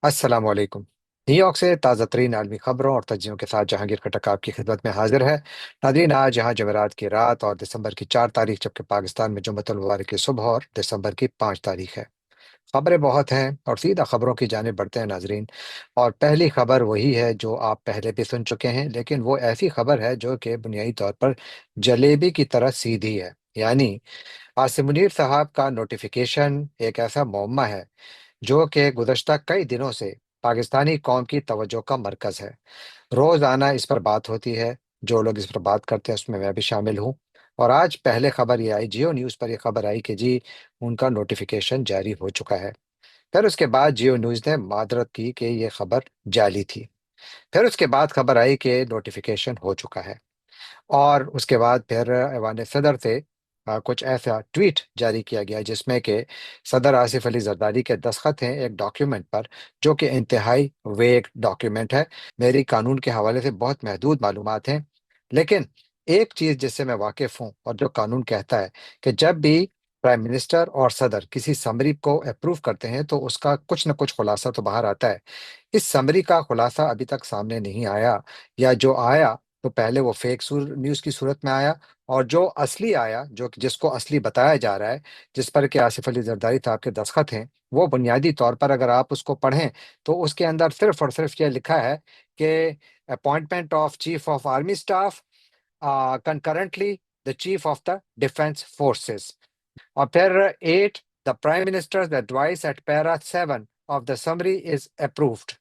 السلام علیکم۔ New York سے تازہ ترین عالمی خبروں اور تجزیوں کے ساتھ جہانگیر کھٹک آپ کی خدمت میں حاضر ہے۔ ناظرین، آج یہاں جمعرات کی رات اور دسمبر کی 4 تاریخ، جبکہ پاکستان میں جمعۃ المبارک کی صبح اور دسمبر کی 5 تاریخ ہے۔ خبریں بہت ہیں اور سیدھا خبروں کی جانب بڑھتے ہیں ناظرین۔ اور پہلی خبر وہی ہے جو آپ پہلے بھی سن چکے ہیں، لیکن وہ ایسی خبر ہے جو کہ بنیادی طور پر جلیبی کی طرح سیدھی ہے۔ یعنی عاصم منیر صاحب کا نوٹیفیکیشن ایک ایسا معمہ ہے جو کہ گزشتہ کئی دنوں سے پاکستانی قوم کی توجہ کا مرکز ہے۔ روزانہ اس پر بات ہوتی ہے، جو لوگ اس پر بات کرتے ہیں اس میں بھی شامل ہوں۔ اور آج پہلے خبر یہ آئی، جیو نیوز پر یہ خبر آئی کہ جی ان کا نوٹیفیکیشن جاری ہو چکا ہے۔ پھر اس کے بعد جیو نیوز نے معذرت کی کہ یہ خبر جعلی تھی۔ پھر اس کے بعد خبر آئی کہ نوٹیفیکیشن ہو چکا ہے، اور اس کے بعد پھر ایوان صدر سے کچھ ایسا ٹویٹ جاری کیا گیا جس میں کہ صدر آصف علی زرداری کے دستخط ہیں ایک ڈاکیومنٹ پر، جو کہ انتہائی ویگ ڈاکیومنٹ ہے۔ میری قانون کے حوالے سے بہت محدود معلومات ہیں، لیکن ایک چیز جس سے میں واقف ہوں اور جو قانون کہتا ہے کہ جب بھی پرائم منسٹر اور صدر کسی سمری کو اپروو کرتے ہیں تو اس کا کچھ نہ کچھ خلاصہ تو باہر آتا ہے۔ اس سمری کا خلاصہ ابھی تک سامنے نہیں آیا، یا جو آیا تو پہلے وہ فیک نیوز کی صورت میں آیا، اور جو اصلی آیا، جو جس کو اصلی بتایا جا رہا ہے، جس پر کہ آصف علی زرداری صاحب کے دستخط ہیں، وہ بنیادی طور پر اگر آپ اس کو پڑھیں تو اس کے اندر صرف اور صرف یہ لکھا ہے کہ appointment of chief of army staff concurrently the chief of the defence forces, اور پھر 8 the prime minister's advice at para 7 of the summary is approved،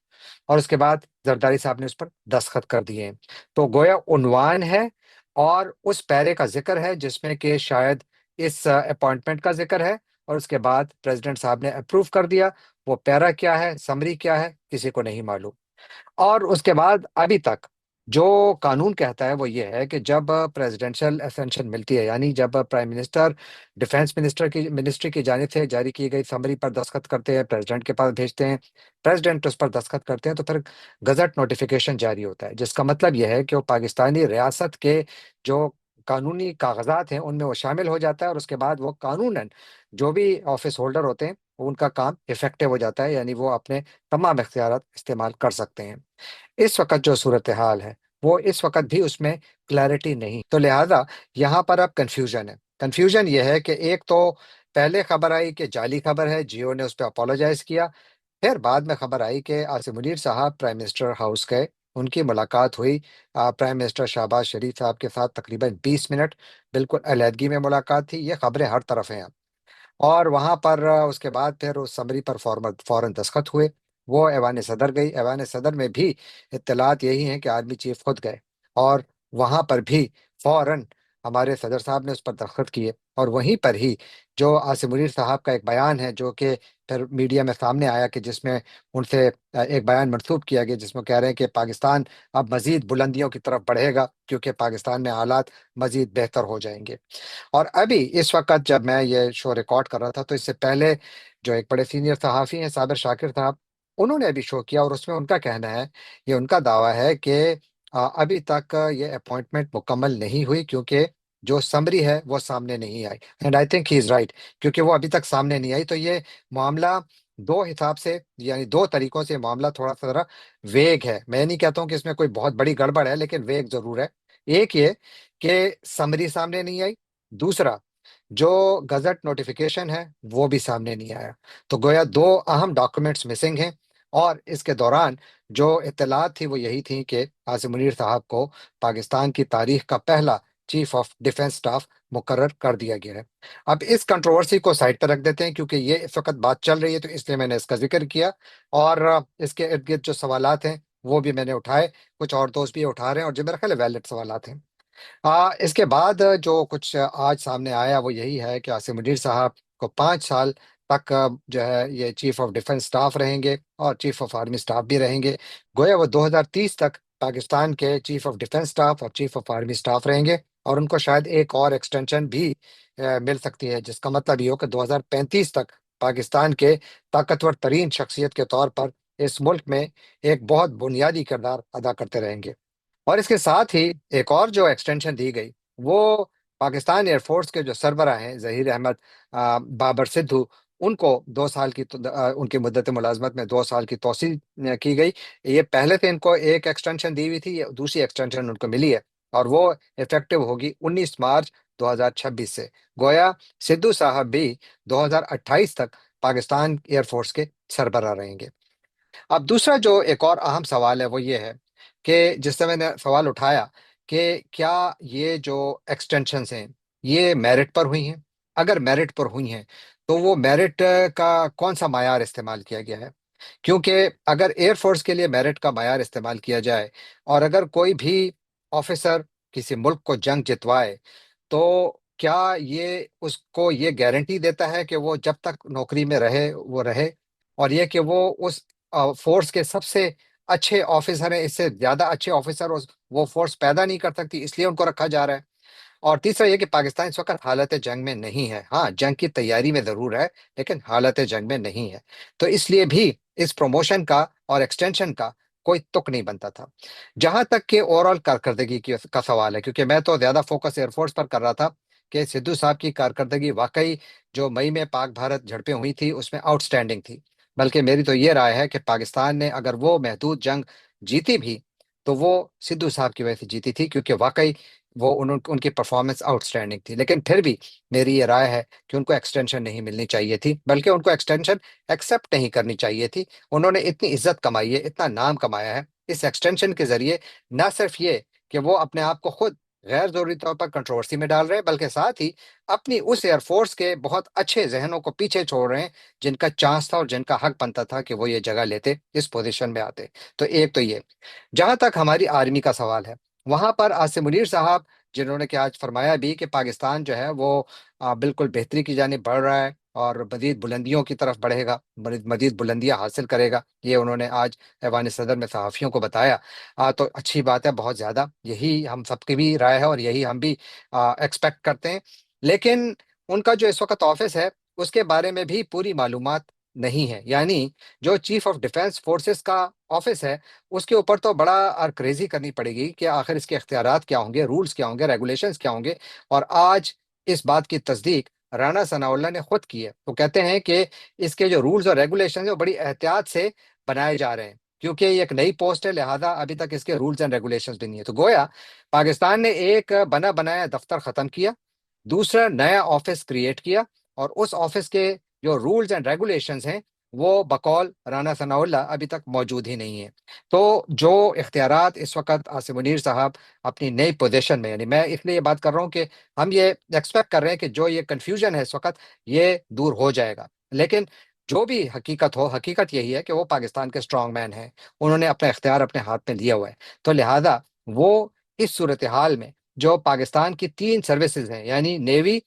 اور اس کے بعد زرداری صاحب نے اس پر دستخط کر دیے ہیں۔ تو گویا عنوان ہے اور اس پیرے کا ذکر ہے جس میں کہ شاید اس اپوائنٹمنٹ کا ذکر ہے، اور اس کے بعد پریزیڈنٹ صاحب نے اپروو کر دیا۔ وہ پیرا کیا ہے، سمری کیا ہے، کسی کو نہیں معلوم۔ اور اس کے بعد ابھی تک جو قانون کہتا ہے وہ یہ ہے کہ جب پریزیڈنشل اسینشن ملتی ہے، یعنی جب پرائم منسٹر ڈیفense منسٹر کی منسٹری کی جانب سے جاری کی گئی سمری پر دستخط کرتے ہیں، پریزیڈنٹ کے پاس بھیجتے ہیں، پریزیڈنٹ اس پر دستخط کرتے ہیں، تو پھر گزٹ نوٹیفیکیشن جاری ہوتا ہے، جس کا مطلب یہ ہے کہ وہ پاکستانی ریاست کے جو قانونی کاغذات ہیں ان میں وہ شامل ہو جاتا ہے، اور اس کے بعد وہ قانوناً جو بھی آفس ہولڈر ہوتے ہیں ان کا کام افیکٹو ہو جاتا ہے، یعنی وہ اپنے تمام اختیارات استعمال کر سکتے ہیں۔ اس وقت جو صورتحال ہے وہ اس وقت بھی اس میں کلیئرٹی نہیں، تو لہٰذا یہاں پر اب کنفیوژن ہے۔ کنفیوژن یہ ہے کہ ایک تو پہلے خبر آئی کہ جعلی خبر ہے، جیو نے اس پہ اپولوجائز کیا، پھر بعد میں خبر آئی کہ عاصم منیر صاحب پرائم منسٹر ہاؤس گئے، ان کی ملاقات ہوئی پرائم منسٹر شہباز شریف صاحب کے ساتھ، تقریباً 20 منٹ بالکل علیحدگی میں ملاقات تھی۔ یہ خبریں ہر طرف ہیں، اور وہاں پر اس کے بعد پھر اس سمری پر فوراً دستخط ہوئے۔ وہ ایوان صدر گئی، ایوان صدر میں بھی اطلاعات یہی ہیں کہ آرمی چیف خود گئے، اور وہاں پر بھی فوراً ہمارے صدر صاحب نے اس پر دستخط کیے، اور وہیں پر ہی جو عاصم منیر صاحب کا ایک بیان ہے جو کہ پھر میڈیا میں سامنے آیا، کہ جس میں ان سے ایک بیان منسوب کیا گیا جس میں کہہ رہے ہیں کہ پاکستان اب مزید بلندیوں کی طرف بڑھے گا کیونکہ پاکستان میں حالات مزید بہتر ہو جائیں گے۔ اور ابھی اس وقت جب میں یہ شو ریکارڈ کر رہا تھا تو اس سے پہلے جو ایک بڑے سینئر صحافی ہیں صابر شاکر صاحب، انہوں نے ابھی شو کیا، اور اس میں ان کا کہنا ہے، یہ ان کا دعویٰ ہے کہ ابھی تک یہ اپوائنٹمنٹ مکمل نہیں ہوئی کیونکہ جو سمری ہے وہ سامنے نہیں آئی، and I think he is right, کیونکہ وہ ابھی تک سامنے نہیں آئی۔ تو یہ معاملہ دو حساب سے، یعنی دو طریقوں سے معاملہ تھوڑا سا ذرا ویگ ہے۔ میں نہیں کہتا ہوں کہ اس میں کوئی بہت بڑی گڑبڑ ہے، لیکن ویگ ضرور ہے۔ ایک یہ کہ سمری سامنے نہیں آئی، دوسرا جو گزٹ نوٹیفیکیشن ہے وہ بھی سامنے نہیں آیا۔ تو گویا دو اہم ڈاکومنٹس مسنگ ہیں، اور اس کے دوران جو اطلاعات تھی وہ یہی تھی کہ عاصم منیر صاحب کو پاکستان کی تاریخ کا پہلا چیف آف ڈیفense اسٹاف مقرر کر دیا گیا ہے۔ اب اس کنٹروورسی کو سائڈ پہ رکھ دیتے ہیں کیونکہ یہ اس وقت بات چل رہی ہے، تو اس لیے میں نے اس کا ذکر کیا، اور اس کے ارد گرد جو سوالات ہیں وہ بھی میں نے اٹھائے، کچھ اور دوست بھی اٹھا رہے ہیں، اور جو میرا خیال ہے ویلڈ سوالات ہیں۔ اس کے بعد جو کچھ آج سامنے آیا وہ یہی ہے کہ عاصم منیر صاحب کو 5 سال تک جو ہے یہ چیف آف ڈیفense اسٹاف رہیں گے، اور چیف آف آرمی اسٹاف بھی رہیں گے۔ گویا وہ 2030 تک پاکستان کے چیف آف ڈیفenس اسٹاف اور چیف آف آرمی اسٹاف رہیں گے، اور ان کو شاید ایک اور ایکسٹینشن بھی مل سکتی ہے، جس کا مطلب یہ ہو کہ 2035 تک پاکستان کے طاقتور ترین شخصیت کے طور پر اس ملک میں ایک بہت بنیادی کردار ادا کرتے رہیں گے۔ اور اس کے ساتھ ہی ایک اور جو ایکسٹینشن دی گئی، وہ پاکستان ایئر فورس کے جو سربراہ ہیں ظہیر احمد بابر سدھو، ان کو 2 سال کی ان کی مدت ملازمت میں 2 سال کی توسیع کی گئی۔ یہ پہلے سے ان کو ایک ایکسٹینشن دی ہوئی تھی، یہ دوسری ایکسٹینشن ان کو ملی ہے، اور وہ افیکٹو ہوگی 19 مارچ 2026 سے۔ گویا سدھو صاحب بھی 2028 تک پاکستان ایئر فورس کے سربراہ رہیں گے۔ اب دوسرا جو ایک اور اہم سوال ہے وہ یہ ہے کہ جس سے میں نے سوال اٹھایا کہ کیا یہ جو ایکسٹینشنز ہیں یہ میرٹ پر ہوئی ہیں؟ اگر میرٹ پر ہوئی ہیں تو وہ میرٹ کا کون سا معیار استعمال کیا گیا ہے؟ کیونکہ اگر ایئر فورس کے لیے میرٹ کا معیار استعمال کیا جائے اور اگر کوئی بھی آفیسر کسی ملک کو جنگ جتوائے تو کیا یہ اس کو یہ گارنٹی دیتا ہے کہ وہ جب تک نوکری میں رہے وہ رہے، اور یہ کہ وہ اس فورس کے سب سے اچھے آفیسر ہیں، اس سے زیادہ اچھے آفیسر وہ فورس پیدا نہیں کر سکتی، اس لیے ان کو رکھا جا رہا ہے؟ اور تیسرا یہ کہ پاکستان اس وقت حالت جنگ میں نہیں ہے، ہاں جنگ کی تیاری میں ضرور ہے لیکن حالت جنگ میں نہیں ہے، تو اس لیے بھی اس پروموشن کا اور ایکسٹینشن کا کوئی تک نہیں بنتا تھا۔ جہاں تک کہ اوور آل کارکردگی کا سوال ہے، کیونکہ میں تو زیادہ فوکس ایئر فورس پر کر رہا تھا کہ سدھو صاحب کی کارکردگی واقعی جو مئی میں پاک بھارت جھڑپیں ہوئی تھی اس میں آؤٹ سٹینڈنگ تھی، بلکہ میری تو یہ رائے ہے کہ پاکستان نے اگر وہ محدود جنگ جیتی بھی تو وہ سدھو صاحب کی وجہ سے جیتی تھی، کیونکہ واقعی وہ ان کی پرفارمنس آؤٹ سٹینڈنگ تھی۔ لیکن پھر بھی میری یہ رائے ہے کہ ان کو ایکسٹینشن نہیں ملنی چاہیے تھی، بلکہ ان کو ایکسٹینشن ایکسیپٹ نہیں کرنی چاہیے تھی۔ انہوں نے اتنی عزت کمائی ہے، اتنا نام کمایا ہے اس ایکسٹینشن کے ذریعے، نہ صرف یہ کہ وہ اپنے آپ کو خود غیر ضروری طور پر کنٹروورسی میں ڈال رہے ہیں، بلکہ ساتھ ہی اپنی اس ایئر فورس کے بہت اچھے ذہنوں کو پیچھے چھوڑ رہے ہیں جن کا چانس تھا اور جن کا حق بنتا تھا کہ وہ یہ جگہ لیتے، اس پوزیشن میں آتے۔ تو ایک تو یہ، جہاں تک ہماری آرمی کا سوال ہے، وہاں پر آصم منیر صاحب جنہوں نے کہ آج فرمایا بھی کہ پاکستان جو ہے وہ بالکل بہتری کی جانب بڑھ رہا ہے اور مزید بلندیوں کی طرف بڑھے گا، مزید بلندیاں حاصل کرے گا، یہ انہوں نے آج ایوان صدر میں صحافیوں کو بتایا۔ تو اچھی بات ہے، بہت زیادہ، یہی ہم سب کی بھی رائے ہے اور یہی ہم بھی ایکسپیکٹ کرتے ہیں۔ لیکن ان کا جو اس وقت آفس ہے اس کے بارے میں بھی پوری معلومات نہیں ہے، یعنی جو چیف آف ڈیفنس فورسز کا آفس ہے اس کے اوپر تو بڑا کریزی کرنی پڑے گی کہ آخر اس کے اختیارات کیا ہوں گے، رولز کیا ہوں گے، ریگولیشنز کیا ہوں گے۔ اور آج اس بات کی تصدیق رانا ثناء اللہ نے خود کی ہے، وہ کہتے ہیں کہ اس کے جو رولز اور ریگولیشنز ہیں وہ بڑی احتیاط سے بنائے جا رہے ہیں، کیونکہ یہ ایک نئی پوسٹ ہے، لہذا ابھی تک اس کے رولز اینڈ ریگولیشنز بھی نہیں ہے۔ تو گویا پاکستان نے ایک بنا بنایا دفتر ختم کیا، دوسرا نیا آفس کریٹ کیا، اور اس آفس کے جو رولز اینڈ ریگولیشنز ہیں وہ بقول رانا ثناء اللہ ابھی تک موجود ہی نہیں ہیں۔ تو جو اختیارات اس وقت آصم منیر صاحب اپنی نئی پوزیشن میں، یعنی میں اس لیے یہ بات کر رہا ہوں کہ ہم یہ ایکسپیکٹ کر رہے ہیں کہ جو یہ کنفیوژن ہے اس وقت یہ دور ہو جائے گا، لیکن جو بھی حقیقت ہو، حقیقت یہی ہے کہ وہ پاکستان کے اسٹرانگ مین ہیں، انہوں نے اپنا اختیار اپنے ہاتھ میں لیا ہوا ہے، تو لہذا وہ اس صورتحال میں جو پاکستان کی 3 سروسز ہیں، یعنی نیوی،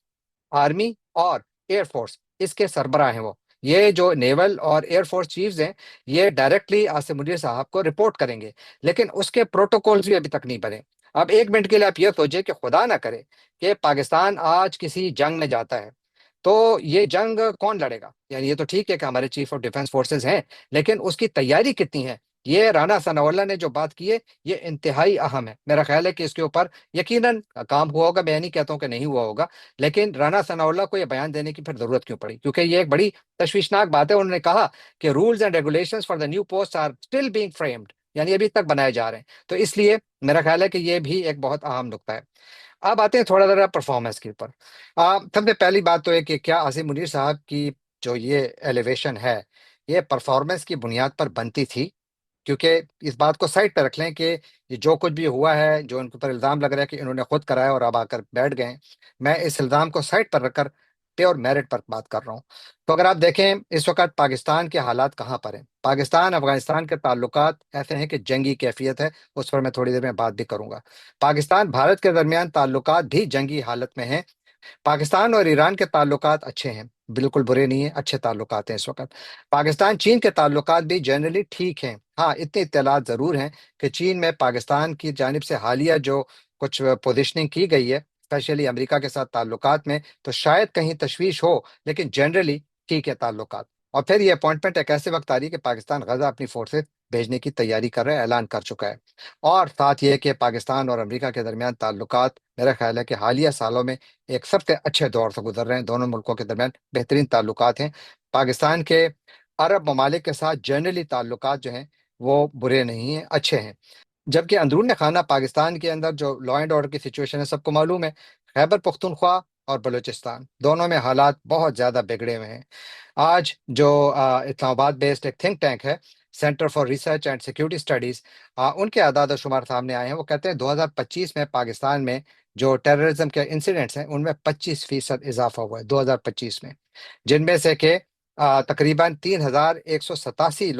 آرمی اور ایئر فورس، اس کے سربراہ ہیں وہ، یہ جو نیول اور ایئر فورس چیفز ہیں یہ ڈائریکٹلی آصم منیر صاحب کو رپورٹ کریں گے، لیکن اس کے پروٹوکولز بھی ابھی تک نہیں بنے۔ اب ایک منٹ کے لیے آپ یہ سوچیں کہ خدا نہ کرے کہ پاکستان آج کسی جنگ میں جاتا ہے تو یہ جنگ کون لڑے گا؟ یعنی یہ تو ٹھیک ہے کہ ہمارے چیف آف ڈیفنس فورسز ہیں، لیکن اس کی تیاری کتنی ہے؟ یہ رانا ثناء اللہ نے جو بات کی ہے یہ انتہائی اہم ہے، میرا خیال ہے کہ اس کے اوپر یقیناً کام ہوا ہوگا، میں نہیں کہتا ہوں کہ نہیں ہوا ہوگا، لیکن رانا ثناء اللہ کو یہ بیان دینے کی پھر ضرورت کیوں پڑی؟ کیونکہ یہ ایک بڑی تشویشناک بات ہے۔ انہوں نے کہا کہ rules and regulations for the new post are still being framed, یعنی ابھی تک بنائے جا رہے ہیں، تو اس لیے میرا خیال ہے کہ یہ بھی ایک بہت اہم نقطہ ہے۔ اب آتے ہیں تھوڑا ذرا پرفارمنس کے اوپر۔ سب سے پہلی بات تو ہے کہ کیا عاصم منیر صاحب کی جو یہ ایلیویشن ہے یہ پرفارمنس کی بنیاد پر بنتی تھی؟ کیونکہ اس بات کو سائڈ پہ رکھ لیں کہ یہ جو کچھ بھی ہوا ہے، جو ان کے اوپر الزام لگ رہا ہے کہ انہوں نے خود کرایا اور اب آ کر بیٹھ گئے ہیں، میں اس الزام کو سائڈ پر رکھ کر پیور میرٹ پر بات کر رہا ہوں۔ تو اگر آپ دیکھیں اس وقت پاکستان کے حالات کہاں پر ہیں، پاکستان افغانستان کے تعلقات ایسے ہیں کہ جنگی کیفیت ہے، اس پر میں تھوڑی دیر میں بات بھی کروں گا۔ پاکستان بھارت کے درمیان تعلقات بھی جنگی حالت میں ہیں۔ پاکستان اور ایران کے تعلقات اچھے ہیں، بالکل برے نہیں ہیں، اچھے تعلقات ہیں اس وقت۔ پاکستان چین کے تعلقات بھی جنرلی ٹھیک ہیں، ہاں اتنی اطلاعات ضرور ہیں کہ چین میں پاکستان کی جانب سے حالیہ جو کچھ پوزیشننگ کی گئی ہے اسپیشلی امریکہ کے ساتھ تعلقات میں، تو شاید کہیں تشویش ہو، لیکن جنرلی ٹھیک ہے تعلقات۔ اور پھر یہ اپوائنٹمنٹ ایک ایسے وقت آ رہی ہے کہ پاکستان غزہ اپنی فورسز بھیجنے کی تیاری کر رہا ہے، اعلان کر چکا ہے۔ اور ساتھ یہ کہ پاکستان اور امریکہ کے درمیان تعلقات میرا خیال ہے کہ حالیہ سالوں میں ایک سب سے اچھے دور سے گزر رہے ہیں، دونوں ملکوں کے درمیان بہترین تعلقات ہیں۔ پاکستان کے عرب ممالک کے ساتھ جنرلی تعلقات جو ہیں وہ برے نہیں ہیں، اچھے ہیں۔ جبکہ اندرون خانہ پاکستان کے اندر جو لا اینڈ آرڈر کی سچویشن ہے سب کو معلوم ہے، خیبر پختونخوا اور بلوچستان دونوں میں حالات بہت زیادہ بگڑے ہوئے ہیں۔ آج جو اسلام آباد بیسڈ ایک تھنک ٹینک ہے، centre for research and security studies, ان کے اعداد و شمار سامنے آئے ہیں۔ وہ کہتے ہیں 2025 میں پاکستان میں جو ٹیررزم کے انسیڈنٹس ہیں ان میں 25% اضافہ ہوا ہے 2025 میں، جن میں سے کہ تقریباً 3187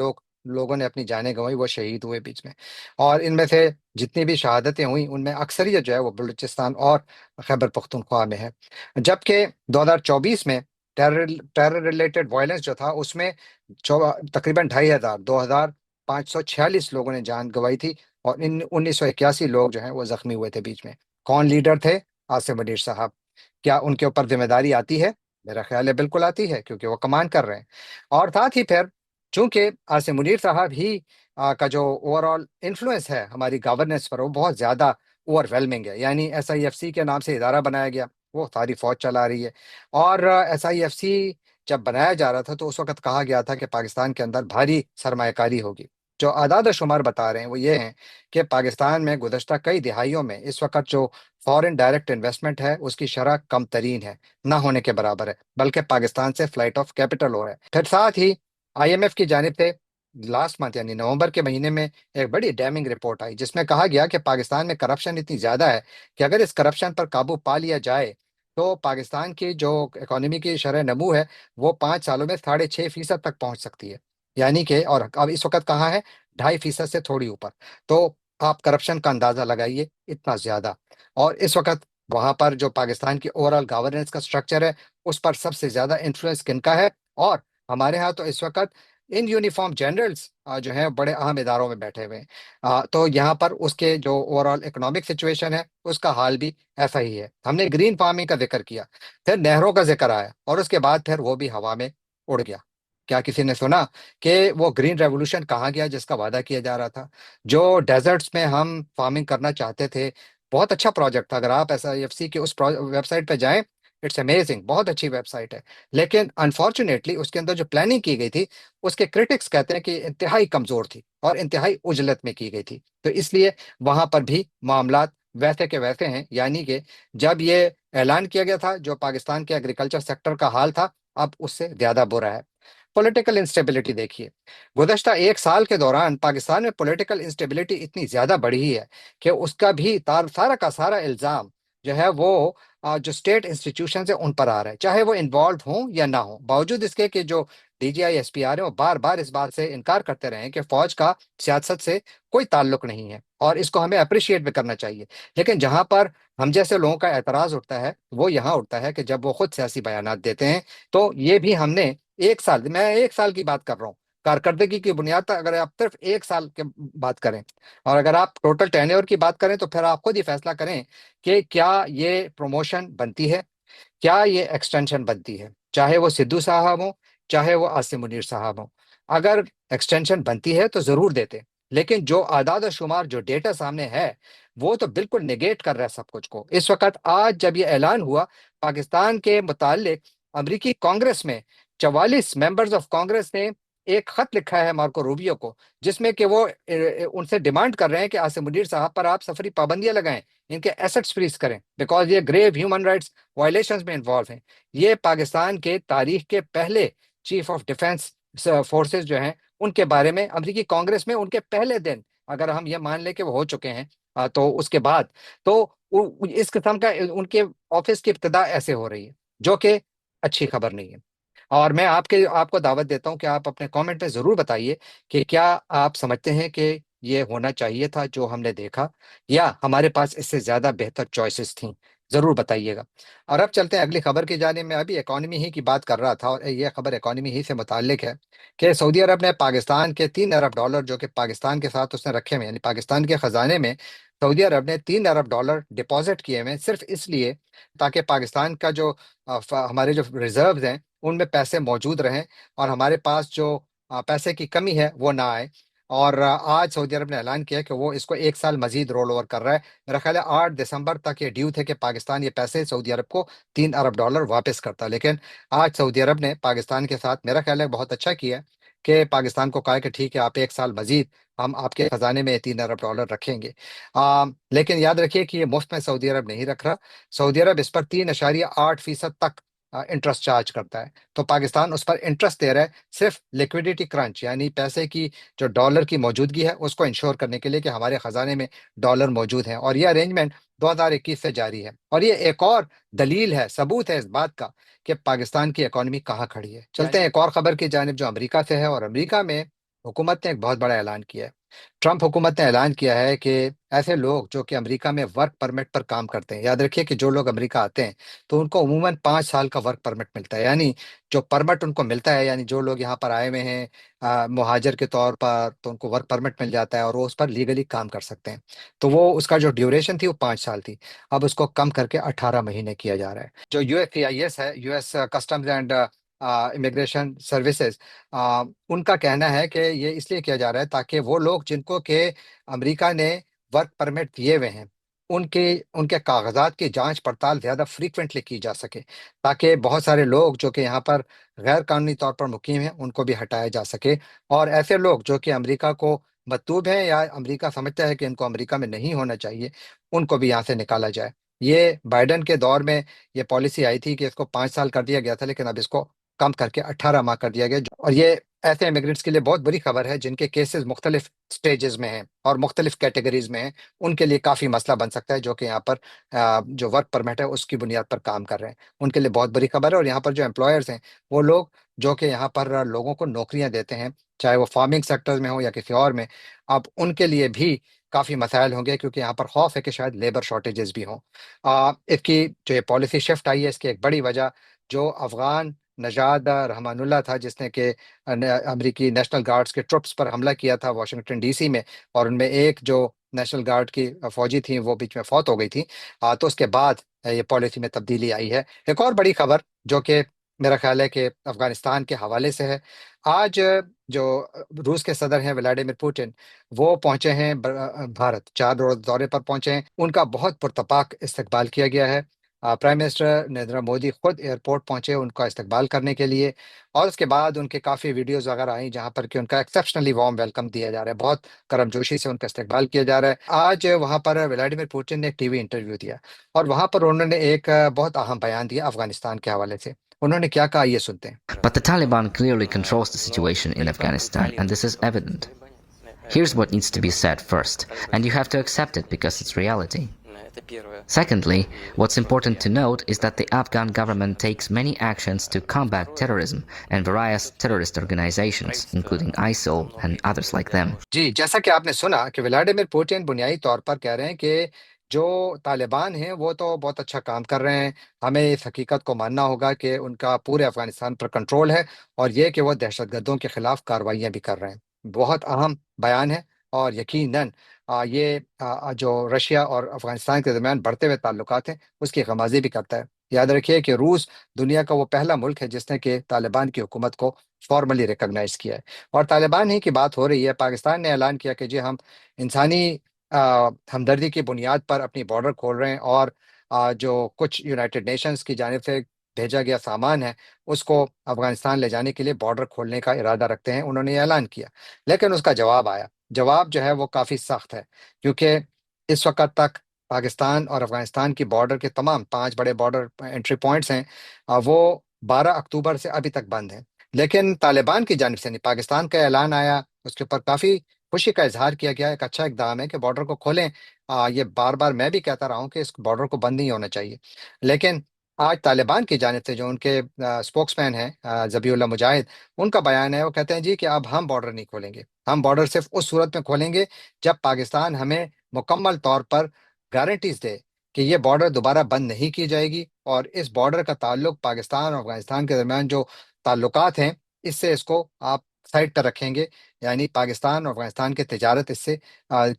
لوگوں نے اپنی جانیں گنوائی، وہ شہید ہوئے بیچ میں۔ اور ان میں سے جتنی بھی شہادتیں ہوئیں ان میں اکثریت جو ہے وہ بلوچستان اور خیبر پختونخوا میں ہے۔ جبکہ 2024 میں ٹیرر ریلیٹڈ وائلنس جو تھا اس میں تقریباً 2546 لوگوں نے جان گنوائی تھی، اور 1981 لوگ جو ہیں وہ زخمی ہوئے تھے بیچ میں۔ کون لیڈر تھے؟ عاصم منیر صاحب۔ کیا ان کے اوپر ذمہ داری آتی ہے؟ میرا خیال ہے بالکل آتی ہے، کیونکہ وہ کمان کر رہے ہیں۔ اور ساتھ ہی پھر چونکہ عاصم منیر صاحب ہی کا جو اوور آل انفلوئنس ہے ہماری گورننس پر وہ بہت زیادہ اوور ویلمنگ ہے، یعنی ایس آئی ایف سی کے نام سے ادارہ بنایا گیا، وہ ساری فوج چلا رہی ہے۔ اور ایس آئی ایف سی جب بنایا جا رہا تھا تو اس وقت کہا گیا تھا کہ پاکستان کے اندر بھاری سرمایہ کاری ہوگی۔ جو اعداد و شمار بتا رہے ہیں وہ یہ ہیں کہ پاکستان میں گزشتہ کئی دہائیوں میں اس وقت جو فورن ڈائریکٹ انویسٹمنٹ ہے اس کی شرح کم ترین ہے، نہ ہونے کے برابر ہے، بلکہ پاکستان سے فلائٹ آف کیپٹل ہو رہا ہے۔ پھر ساتھ ہی آئی ایم ایف کی جانب سے لاسٹ منتھ یعنی نومبر کے مہینے میں ایک بڑی ڈیمنگ رپورٹ آئی، جس میں کہا گیا کہ پاکستان میں کرپشن اتنی زیادہ ہے کہ اگر اس کرپشن پر قابو پا لیا جائے تو پاکستان کی جو اکانومی کی شرح نمو ہے وہ 5 سالوں میں 6.5% تک پہنچ سکتی ہے، یعنی کہ اور اب اس وقت کہاں ہے؟ 2.5% سے تھوڑی اوپر۔ تو آپ کرپشن کا اندازہ لگائیے، اتنا زیادہ۔ اور اس وقت وہاں پر جو پاکستان کی اوور آل گورننس کا سٹرکچر ہے اس پر سب سے زیادہ انفلوئنس کن کا ہے؟ اور ہمارے ہاں تو اس وقت ان یونیفارم جنرلز جو ہیں بڑے اہم اداروں میں بیٹھے ہوئے ہیں۔ تو یہاں پر اس کے جو اوور آل اکنامک سچویشن ہے اس کا حال بھی ایسا ہی ہے۔ ہم نے گرین فارمنگ کا ذکر کیا، پھر نہروں کا ذکر آیا، اور اس کے بعد پھر وہ بھی ہوا میں اڑ گیا۔ کیا کسی نے سنا کہ وہ گرین ریولوشن کہاں گیا جس کا وعدہ کیا جا رہا تھا؟ جو ڈیزرٹس میں ہم فارمنگ کرنا چاہتے تھے، بہت اچھا پروجیکٹ تھا، اگر آپ ایس آئی ایف سی کے اس ویب سائٹ پہ جائیں، اٹس امیزنگ، بہت اچھی ویب سائٹ ہے۔ لیکن انفارچونیٹلی اس کے اندر جو پلاننگ کی گئی تھی اس کے کرٹکس کہتے ہیں کہ انتہائی کمزور تھی اور انتہائی عجلت میں کی گئی تھی، تو اس لیے وہاں پر بھی معاملات ویسے کے ویسے ہیں۔ یعنی کہ جب یہ اعلان کیا گیا تھا جو پاکستان کے ایگریکلچر سیکٹر کا حال تھا اب اس سے زیادہ برا ہے۔ پولیٹیکل انسٹیبلٹی دیکھیے، گزشتہ 1 سال کے دوران پاکستان میں پولیٹیکل انسٹیبلٹی اتنی زیادہ بڑھی ہے کہ اس کا بھی سارا کا سارا الزام جو ہے وہ جو اسٹیٹ انسٹیٹیوشنز ہیں ان پر آ رہا ہے، چاہے وہ انوالوڈ ہوں یا نہ ہوں، باوجود اس کے کہ جو D G I S P R ہیں وہ بار بار اس بات سے انکار کرتے رہے ہیں کہ فوج کا سیاست سے کوئی تعلق نہیں ہے، اور اس کو ہمیں اپریشیٹ بھی کرنا چاہیے۔ لیکن جہاں پر ہم جیسے لوگوں کا اعتراض اٹھتا ہے وہ یہاں اٹھتا ہے کہ جب وہ خود سیاسی بیانات دیتے ہیں تو یہ بھی ہم نے 1 سال، میں 1 سال کی بات کر رہا ہوں، کارکردگی کی بنیاد پر اگر آپ صرف 1 سال کے بات کریں، اور اگر آپ ٹوٹل ٹینیور کی بات کریں تو پھر آپ خود ہی فیصلہ کریں کہ کیا یہ پروموشن بنتی ہے، کیا یہ ایکسٹینشن بنتی ہے، چاہے وہ سدھو صاحب ہوں چاہے وہ عاصم منیر صاحب ہوں۔ اگر ایکسٹینشن بنتی ہے تو ضرور دیتے، لیکن جو اعداد و شمار جو ڈیٹا سامنے ہے وہ تو بالکل نگیٹ کر رہا ہے سب کچھ کو۔ اس وقت آج جب یہ اعلان ہوا، پاکستان کے متعلق امریکی کانگریس میں 44 ممبرز آف کانگریس نے ایک خط لکھا ہے مارکو روبیو کو، جس میں کہ وہ ان سے ڈیمانڈ کر رہے ہیں کہ عاصم منیر صاحب پر آپ سفری پابندیاں لگائیں، ان کے ایسٹس فریز کریں، بیکاز یہ گریو ہیومن رائٹس وائلیشنز میں انوالو ہیں۔ یہ پاکستان کے تاریخ کے پہلے چیف آف ڈیفense فورسز جو ہیں ان کے بارے میں امریکی کانگریس میں ان کے پہلے دن، اگر ہم یہ مان لیں کہ وہ ہو چکے ہیں تو اس کے بعد تو اس قسم کا ان کے آفس کی ابتدا ایسے ہو رہی ہے، جو کہ اچھی خبر نہیں ہے۔ اور میں آپ کو دعوت دیتا ہوں کہ آپ اپنے کامنٹ میں ضرور بتائیے کہ کیا آپ سمجھتے ہیں کہ یہ ہونا چاہیے تھا جو ہم نے دیکھا، یا ہمارے پاس اس سے زیادہ بہتر چوائسز تھیں؟ ضرور بتائیے گا۔ اور اب چلتے ہیں اگلی خبر کی جانب میں، ابھی اکانومی ہی کی بات کر رہا تھا اور یہ خبر اکانومی ہی سے متعلق ہے کہ سعودی عرب نے پاکستان کے 3 ارب ڈالر جو کہ پاکستان کے ساتھ اس نے رکھے ہوئے، یعنی پاکستان کے خزانے میں سعودی عرب نے 3 ارب ڈالر ڈپازٹ کیے ہوئے، صرف اس لیے تاکہ پاکستان کا جو ہمارے جو ریزروز ہیں ان میں پیسے موجود رہیں اور ہمارے پاس جو پیسے کی کمی ہے وہ نہ آئے۔ اور آج سعودی عرب نے اعلان کیا کہ وہ اس کو 1 سال مزید رول اوور کر رہا ہے۔ میرا خیال ہے 8 دسمبر تک یہ ڈیو تھے کہ پاکستان یہ پیسے سعودی عرب کو $3 ارب واپس کرتا، لیکن آج سعودی عرب نے پاکستان کے ساتھ میرا خیال ہے بہت اچھا کیا ہے کہ پاکستان کو کہا کہ ٹھیک ہے، آپ 1 سال مزید ہم آپ کے خزانے میں $3 ارب رکھیں گے۔ لیکن یاد رکھیے کہ یہ مفت میں سعودی عرب نہیں رکھ رہا۔ سعودی عرب اس پر 3.8% تک انٹرسٹ چارج کرتا ہے، تو پاکستان اس پر انٹرسٹ دے رہا ہے صرف لیکوڈیٹی کرنچ، یعنی پیسے کی جو ڈالر کی موجودگی ہے اس کو انشور کرنے کے لیے کہ ہمارے خزانے میں ڈالر موجود ہیں، اور یہ ارینجمنٹ 2021 سے جاری ہے، اور یہ ایک اور دلیل ہے، ثبوت ہے اس بات کا کہ پاکستان کی اکانومی کہاں کھڑی ہے۔ چلتے ہیں ایک اور خبر کی جانب جو امریکہ سے ہے، اور امریکہ میں حکومت نے ایک بہت بڑا اعلان کیا ہے۔ ٹرمپ حکومت نے اعلان کیا ہے کہ ایسے لوگ جو کہ امریکہ میں ورک پرمٹ پر کام کرتے ہیں، یاد رکھیے کہ جو لوگ امریکہ آتے ہیں تو ان کو عموماً 5 سال کا ورک پرمٹ ملتا ہے، یعنی جو پرمٹ ان کو ملتا ہے، یعنی جو لوگ یہاں پر آئے ہوئے ہیں مہاجر کے طور پر، تو ان کو ورک پرمٹ مل جاتا ہے اور وہ اس پر لیگلی کام کر سکتے ہیں۔ تو وہ اس کا جو ڈیوریشن تھی وہ 5 سال تھی، اب اس کو کم کر کے 18 مہینے کیا جا رہا ہے۔ جو USCIS ہے، US customs and immigration services, ان کا کہنا ہے کہ یہ اس لیے کیا جا رہا ہے تاکہ وہ لوگ جن کو کہ امریکہ نے ورک پرمٹ دیے ہوئے ہیں ان کے کاغذات کی جانچ پڑتال زیادہ فریکوینٹلی کی جا سکے، تاکہ بہت سارے لوگ جو کہ یہاں پر غیر قانونی طور پر مقیم ہیں ان کو بھی ہٹایا جا سکے، اور ایسے لوگ جو کہ امریکہ کو مطلوب ہیں یا امریکہ سمجھتا ہے کہ ان کو امریکہ میں نہیں ہونا چاہیے ان کو بھی یہاں سے نکالا جائے۔ یہ بائیڈن کے دور میں یہ پالیسی آئی تھی کہ اس کو 5 سال کر دیا گیا تھا، لیکن اب اس کو کم کر کے 18 ماہ کر دیا گیا، اور یہ ایسے امیگرینٹس کے لیے بہت بری خبر ہے جن کے کیسز مختلف سٹیجز میں ہیں اور مختلف کیٹیگریز میں ہیں، ان کے لیے کافی مسئلہ بن سکتا ہے، جو کہ یہاں پر جو ورک پرمٹ ہے اس کی بنیاد پر کام کر رہے ہیں، ان کے لیے بہت بری خبر ہے۔ اور یہاں پر جو امپلائرز ہیں وہ لوگ جو کہ یہاں پر لوگوں کو نوکریاں دیتے ہیں، چاہے وہ فارمنگ سیکٹرز میں ہو یا کسی اور میں، اب ان کے لیے بھی کافی مسائل ہوں گے، کیونکہ یہاں پر خوف ہے کہ شاید لیبر شارٹیجز بھی ہوں۔ اس کی جو یہ پالیسی شفٹ آئی ہے اس کی ایک بڑی وجہ جو افغان نژاد رحمان اللہ تھا، جس نے کہ امریکی نیشنل گارڈز کے ٹروپس پر حملہ کیا تھا واشنگٹن DC میں، اور ان میں ایک جو نیشنل گارڈ کی فوجی تھیں وہ بیچ میں فوت ہو گئی تھی، تو اس کے بعد یہ پالیسی میں تبدیلی آئی ہے۔ ایک اور بڑی خبر جو کہ میرا خیال ہے کہ افغانستان کے حوالے سے ہے، آج جو روس کے صدر ہیں ولادیمیر پوٹن، وہ پہنچے ہیں بھارت، 4 روز دورے پر پہنچے ہیں، ان کا بہت پرتپاک استقبال کیا گیا ہے۔ پرائم منسٹر نریندر مودی خود ایئرپورٹ پہنچے ان کا استقبال کرنے کے لیے، اور اس کے بعد ان کے کافی ویڈیوز وغیرہ آئیں جہاں پر کہ ان کا ایکسیپشنلی وارم ویلکم دیا جا رہا ہے، بہت کرم جوشی سے ان کا استقبال کیا جا رہا ہے۔ آج وہاں پر ولادیمیر پوٹن نے ایک ٹی وی انٹرویو دیا، اور وہاں پر انہوں نے ایک بہت اہم بیان دیا افغانستان کے حوالے سے۔ انہوں نے کیا کہا یہ سنتے ہیں۔ But the Taliban clearly controls the situation in Afghanistan, and this is evident. Here's what needs to be said first, and you have to accept it because it's reality. Secondly, what's important to note is that the Afghan government takes many actions to combat terrorism and various terrorist organizations, including ISIL and others like them. جی، جیسا کہ آپ نے سنا کہ Vladimir Putin بنیادی طور پر کہہ رہے ہیں کہ جو طالبان ہیں وہ تو بہت اچھا کام کر رہے ہیں، ہمیں اس حقیقت کو ماننا ہوگا کہ ان کا پورے افغانستان پر کنٹرول ہے، اور یہ کہ وہ دہشت گردوں کے خلاف کارروائیاں بھی کر رہے ہیں۔ بہت اہم بیان ہے، اور یقیناً یہ جو رشیا اور افغانستان کے درمیان بڑھتے ہوئے تعلقات ہیں اس کی غمازی بھی کرتا ہے۔ یاد رکھیے کہ روس دنیا کا وہ پہلا ملک ہے جس نے کہ طالبان کی حکومت کو فارملی ریکگنائز کیا ہے، اور طالبان ہی کی بات ہو رہی ہے۔ پاکستان نے اعلان کیا کہ جی ہم انسانی ہمدردی کی بنیاد پر اپنی بارڈر کھول رہے ہیں، اور جو کچھ یونائٹڈ نیشنز کی جانب سے بھیجا گیا سامان ہے اس کو افغانستان لے جانے کے لیے بارڈر کھولنے کا ارادہ رکھتے ہیں، انہوں نے یہ اعلان کیا۔ لیکن اس کا جواب آیا، جواب جو ہے وہ کافی سخت ہے، کیونکہ اس وقت تک پاکستان اور افغانستان کی بارڈر کے تمام 5 بڑے بارڈر انٹری پوائنٹس ہیں، وہ 12 اکتوبر سے ابھی تک بند ہیں۔ لیکن طالبان کی جانب سے نہیں، پاکستان کا اعلان آیا، اس کے اوپر کافی خوشی کا اظہار کیا گیا، ایک اچھا اقدام ہے کہ بارڈر کو کھولیں۔ یہ بار بار میں بھی کہتا رہا ہوں کہ اس بارڈر کو بند نہیں ہونا چاہیے، لیکن آج طالبان کی جانب سے جو ان کے اسپوکس مین ہیں ذبیح اللہ مجاہد، ان کا بیان ہے، وہ کہتے ہیں جی کہ اب ہم بارڈر نہیں کھولیں گے، ہم بارڈر صرف اس صورت میں کھولیں گے جب پاکستان ہمیں مکمل طور پر گارنٹیز دے کہ یہ بارڈر دوبارہ بند نہیں کی جائے گی، اور اس بارڈر کا تعلق پاکستان اور افغانستان کے درمیان جو تعلقات ہیں اس سے اس کو آپ سائڈ پر رکھیں گے، یعنی پاکستان اور افغانستان کی تجارت اس سے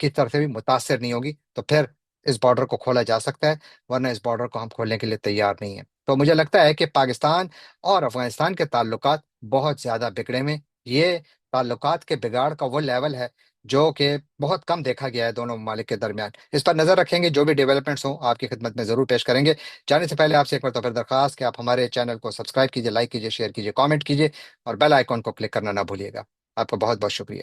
کی طرف سے بھی متاثر نہیں ہوگی، تو پھر اس بارڈر کو کھولا جا سکتا ہے، ورنہ اس بارڈر کو ہم کھولنے کے لیے تیار نہیں ہیں۔ تو مجھے لگتا ہے کہ پاکستان اور افغانستان کے تعلقات بہت زیادہ بگڑے ہوئے، یہ تعلقات کے بگاڑ کا وہ لیول ہے جو کہ بہت کم دیکھا گیا ہے دونوں ممالک کے درمیان۔ اس پر نظر رکھیں گے، جو بھی ڈیولپمنٹس ہوں آپ کی خدمت میں ضرور پیش کریں گے۔ جانے سے پہلے آپ سے ایک مرتبہ پھر درخواست کہ آپ ہمارے چینل کو سبسکرائب کیجیے، لائک کیجیے، شیئر کیجیے، کامنٹ کیجیے، اور بیل آئیکن کو کلک کرنا نہ بھولیے گا۔ آپ کا بہت بہت شکریہ۔